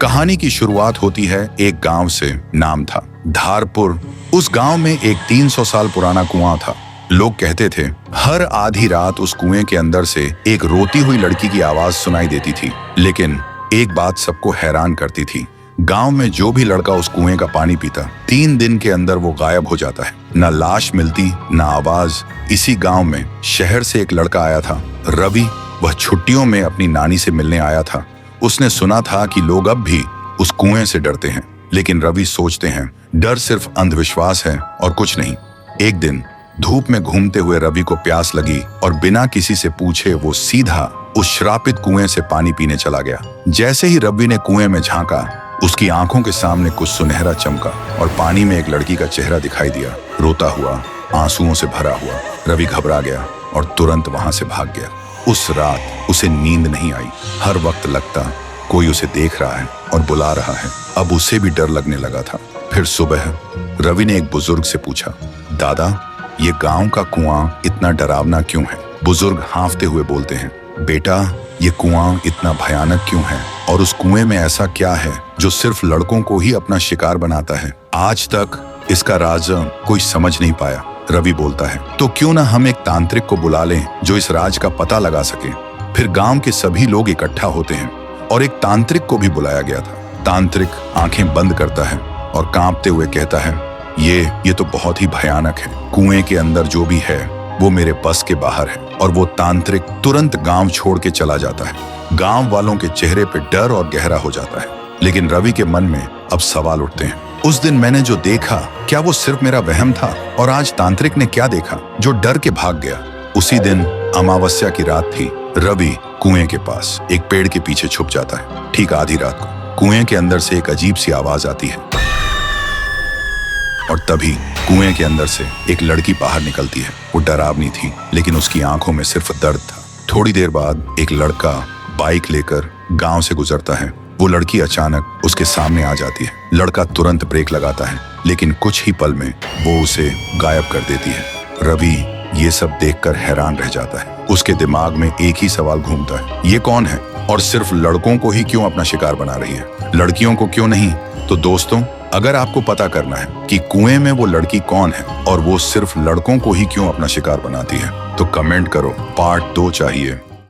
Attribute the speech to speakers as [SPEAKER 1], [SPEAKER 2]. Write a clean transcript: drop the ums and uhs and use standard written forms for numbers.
[SPEAKER 1] कहानी की शुरुआत होती है एक गांव से। नाम था धारपुर। उस गांव में एक 300 साल पुराना कुआं था। लोग कहते थे हर आधी रात उस कुएं के अंदर से एक रोती हुई लड़की की आवाज सुनाई देती थी। लेकिन एक बात सबको हैरान करती थी, गांव में जो भी लड़का उस कुएं का पानी पीता 3 दिन के अंदर वो गायब हो जाता है। न लाश मिलती न आवाज। इसी गांव में शहर से एक लड़का आया था, रवि। वह छुट्टियों में अपनी नानी से मिलने आया था। उसने सुना था कि लोग अब भी उस कुएं से डरते हैं, लेकिन रवि सोचते हैं डर सिर्फ अंधविश्वास है और कुछ नहीं। एक दिन धूप में घूमते हुए रवि को प्यास लगी और बिना किसी से पूछे वो सीधा उस श्रापित कुएं से पानी पीने चला गया। जैसे ही रवि ने कुएं में झांका, उसकी आंखों के सामने कुछ सुनहरा चमका और पानी में एक लड़की का चेहरा दिखाई दिया, रोता हुआ, आंसुओं से भरा हुआ। रवि घबरा गया और तुरंत वहां से भाग गया। उस रात उसे नींद नहीं आई। हर वक्त लगता कोई उसे देख रहा है और बुला रहा है। अब उसे भी डर लगने लगा था। फिर सुबह रवि ने एक बुजुर्ग से पूछा, दादा, ये गांव का कुआं इतना डरावना क्यों है? बुजुर्ग हाँफते हुए बोलते हैं, बेटा, ये कुआं इतना भयानक क्यों है और उस कुएं में ऐसा क्या है जो सिर्फ लड़कों को ही अपना शिकार बनाता है? आज तक इसका राज कोई समझ नहीं पाया। रवि बोलता है, तो क्यों ना हम एक तांत्रिक को बुला लें जो इस राज का पता लगा सके। फिर गांव के सभी लोग इकट्ठा होते हैं और एक तांत्रिक को भी बुलाया गया था। तांत्रिक आंखें बंद करता है और कांपते हुए कहता है, ये तो बहुत ही भयानक है। कुएं के अंदर जो भी है वो मेरे बस के बाहर है। और वो तांत्रिक तुरंत गांव छोड़ के चला जाता है। गांव वालों के चेहरे पे डर और गहरा हो जाता है। लेकिन रवि के मन में अब सवाल उठते हैं, उस दिन मैंने जो देखा, क्या वो सिर्फ मेरा वहम था? और आज तांत्रिक ने क्या देखा जो डर के भाग गया? उसी दिन अमावस्या की रात थी। रवि कुएं के पास एक पेड़ के पीछे छुप जाता है। ठीक आधी रात को कुएं के अंदर से एक अजीब सी आवाज आती है और तभी कुएं के अंदर से एक लड़की बाहर निकलती है। वो डरावनी थी, लेकिन उसकी आंखों में सिर्फ दर्द था। थोड़ी देर बाद एक लड़का बाइक लेकर गांव से गुजरता है। वो लड़की अचानक उसके सामने आ जाती है। लड़का तुरंत ब्रेक लगाता है, लेकिन कुछ ही पल में वो उसे गायब कर देती है। रवि ये सब देखकर हैरान रह जाता है। उसके दिमाग में एक ही सवाल घूमता है, ये कौन है और सिर्फ लड़कों को ही क्यों अपना शिकार बना रही है, लड़कियों को क्यों नहीं? तो दोस्तों, अगर आपको पता करना है कि कुएं में वो लड़की कौन है और वो सिर्फ लड़कों को ही क्यों अपना शिकार बनाती है, तो कमेंट करो, पार्ट 2 चाहिए।